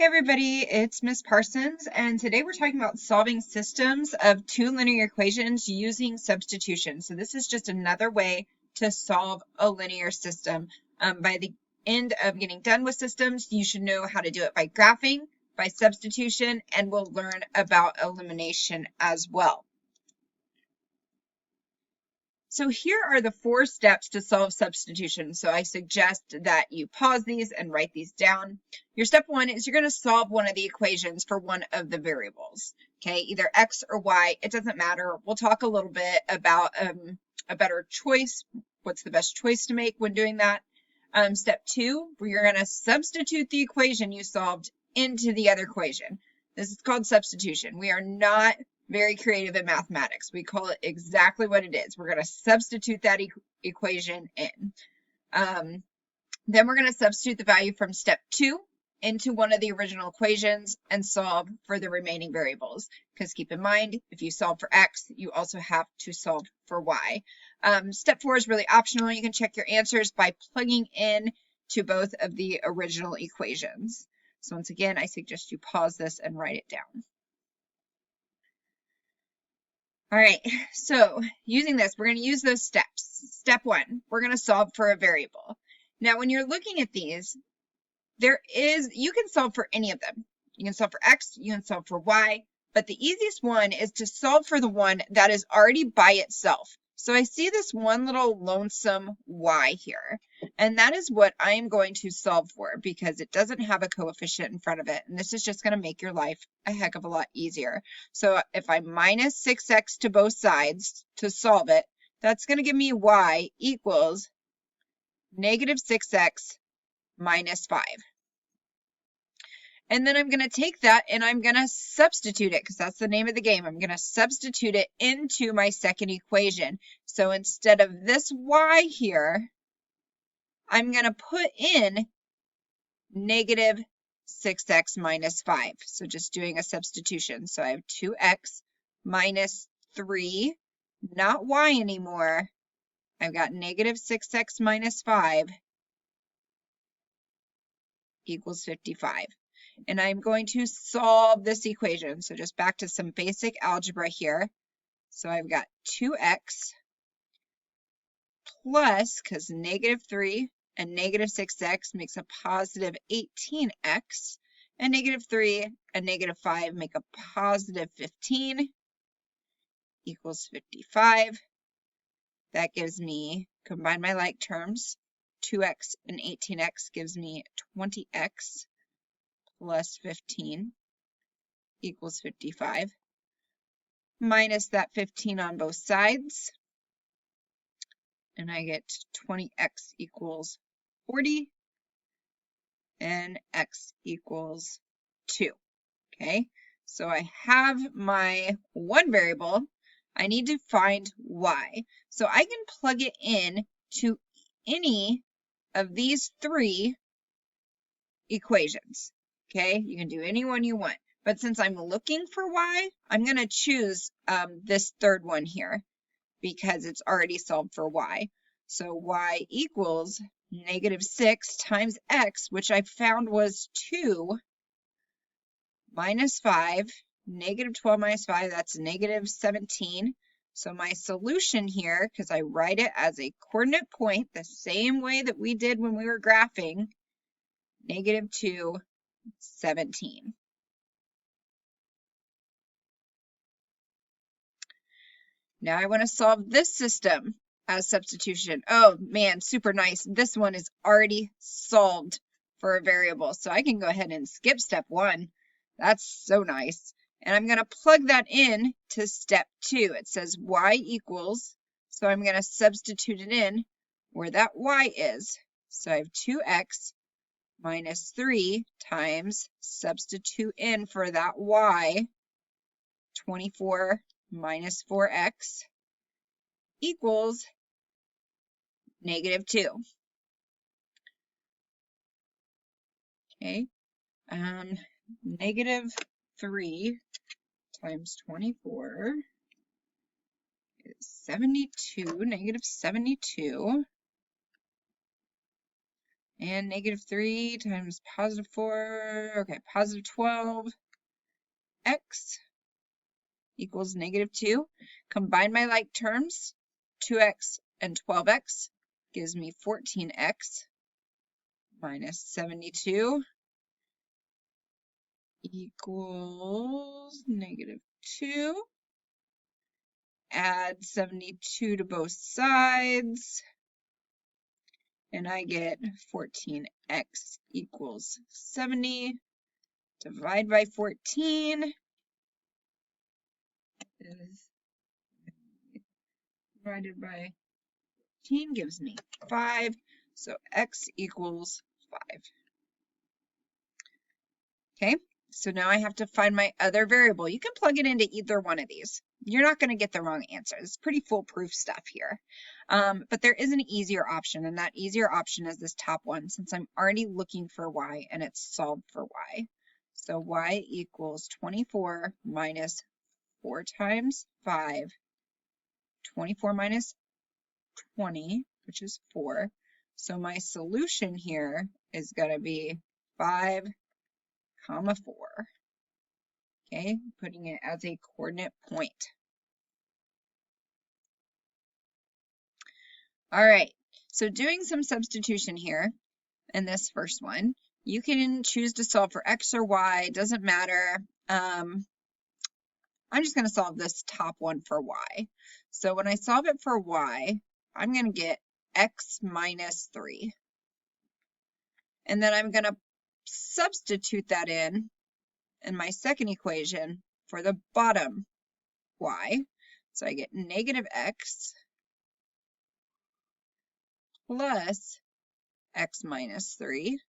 Hey everybody, it's Miss Parsons, and today we're talking about solving systems of two linear equations using substitution. So this is just another way to solve a linear system. By the end of getting done with systems, you should know how to do it by graphing, by substitution, and we'll learn about elimination as well. So here are the 4 steps to solve substitution. So I suggest that you pause these and write these down. Your step 1 is you're going to solve one of the equations for one of the variables. Okay, either x or y, it doesn't matter. We'll talk a little bit about a better choice, what's the best choice to make when doing that. Step 2, we're going to substitute the equation you solved into the other equation. This is called substitution. We are not very creative in mathematics. We call it exactly what it is. We're going to substitute that equation in. Then we're going to substitute the value from step 2 into one of the original equations and solve for the remaining variables. Because keep in mind, if you solve for x, you also have to solve for y. Step 4 is really optional. You can check your answers by plugging in to both of the original equations. So once again, I suggest you pause this and write it down. All right, so using this, we're going to use those steps. Step 1, we're going to solve for a variable. Now, when you're looking at these, you can solve for any of them. You can solve for x, you can solve for y, but the easiest one is to solve for the one that is already by itself. So I see this one little lonesome y here, and that is what I am going to solve for because it doesn't have a coefficient in front of it, and this is just going to make your life a heck of a lot easier. So if I minus 6x to both sides to solve it, that's going to give me y equals negative 6x minus 5. And then I'm going to take that and I'm going to substitute it because that's the name of the game. I'm going to substitute it into my second equation. So instead of this y here, I'm going to put in negative 6x minus 5. So just doing a substitution. So I have 2x minus 3, not y anymore. I've got negative 6x minus 5 equals 55. And I'm going to solve this equation. So just back to some basic algebra here. So I've got 2x plus, because negative 3 and negative 6x makes a positive 18x, and negative 3 and negative 5 make a positive 15 equals 55. That gives me, combine my like terms, 2x and 18x gives me 20x plus 15 equals 55, minus that 15 on both sides, and I get 20x equals 40, and x equals 2, okay? So I have my one variable. I need to find y. So I can plug it in to any of these 3 equations, okay? You can do any one you want. But since I'm looking for y, I'm going to choose this third one here because it's already solved for y. So y equals negative 6 times x, which I found was 2, minus 5, negative 12 minus 5, that's negative 17. So my solution here, because I write it as a coordinate point the same way that we did when we were graphing, negative 2, 17. Now I want to solve this system as substitution. Oh man, super nice. This one is already solved for a variable. So I can go ahead and skip step 1. That's so nice. And I'm going to plug that in to step 2. It says y equals, so I'm going to substitute it in where that y is. So I have 2x minus 3 times, substitute in for that y, 24 minus 4x equals negative 2. Okay, negative 3 times 24 is 72, negative 72. And negative 3 times positive 4, okay, positive 12x equals negative 2. Combine my like terms, 2x and 12x gives me 14x minus 72 equals negative 2. Add 72 to both sides, and I get 14x equals 70. Divide by 14 is divided by 14 gives me 5, so x equals 5. Okay, so now I have to find my other variable. You can plug it into either one of these. You're not going to get the wrong answer. It's pretty foolproof stuff here. But there is an easier option, and that easier option is this top one, since I'm already looking for y and it's solved for y. So y equals 24 minus 4 times 5, 24 minus 20, which is 4. So my solution here is going to be 5, 4. Okay, putting it as a coordinate point. All right, so doing some substitution here in this first one, you can choose to solve for x or y, it doesn't matter. I'm just going to solve this top one for y. So when I solve it for y, I'm going to get x minus 3. And then I'm going to substitute that in my second equation for the bottom y. So I get negative x plus x minus 3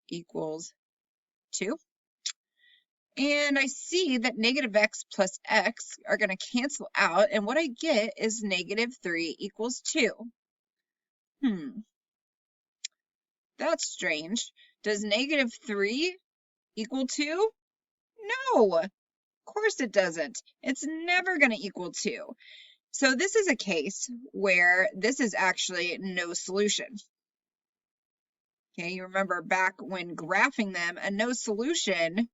equals 2. And I see that negative x plus x are going to cancel out, and what I get is negative 3 equals 2. That's strange. Does negative 3 equal 2? No, of course it doesn't. It's never going to equal 2. So this is a case where this is actually no solution. Okay, you remember back when graphing them, a no solution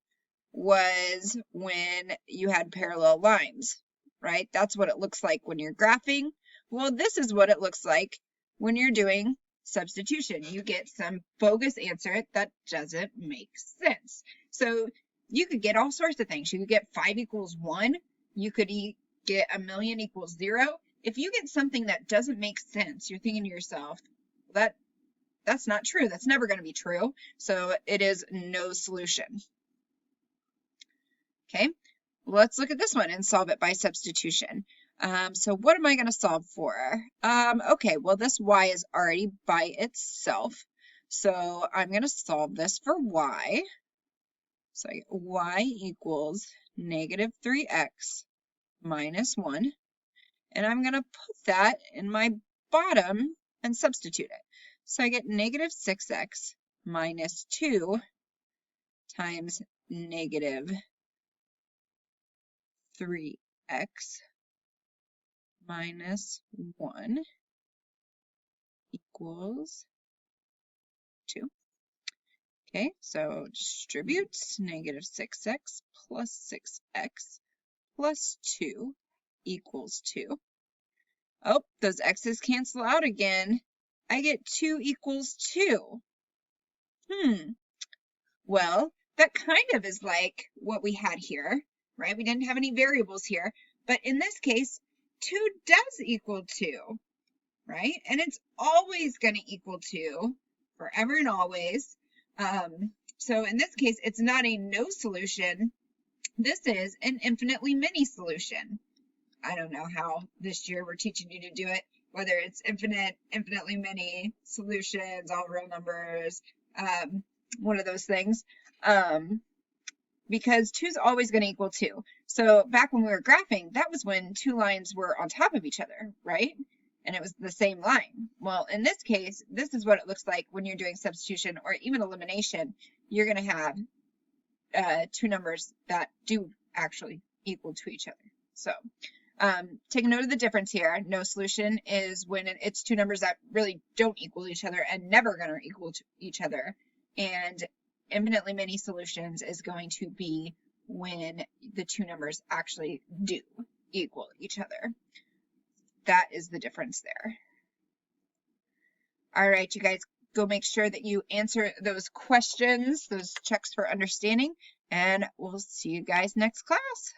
was when you had parallel lines, right? That's what it looks like when you're graphing. Well, this is what it looks like when you're doing substitution. You get some bogus answer that doesn't make sense. So you could get all sorts of things. You could get 5 equals 1. You could get a million equals 0. If you get something that doesn't make sense, you're thinking to yourself, that's not true. That's never going to be true. So it is no solution. Okay, let's look at this one and solve it by substitution. So what am I going to solve for? Okay, well, this y is already by itself. So I'm going to solve this for y. So I get y equals negative 3x minus 1. And I'm going to put that in my bottom and substitute it. So I get negative 6x minus 2 times negative 3x minus 1 equals 2. Okay, so distribute negative 6x plus 6x plus 2 equals 2. Oh, those x's cancel out again. I get 2 equals 2. Well, that kind of is like what we had here, right? We didn't have any variables here, but in this case, 2 does equal 2, right? And it's always going to equal 2, forever and always. So in this case, it's not a no solution. This is an infinitely many solution. I don't know how this year we're teaching you to do it, whether it's infinitely many solutions, all real numbers, one of those things, because 2 is always going to equal 2. So back when we were graphing, that was when 2 lines were on top of each other, right? And it was the same line. Well, in this case, this is what it looks like when you're doing substitution or even elimination. You're going to have 2 numbers that do actually equal to each other. So Take note of the difference here. No solution is when it's two numbers that really don't equal each other and never going to equal each other. And infinitely many solutions is going to be when the two numbers actually do equal each other. That is the difference there. All right, you guys, go make sure that you answer those questions, those checks for understanding, and we'll see you guys next class.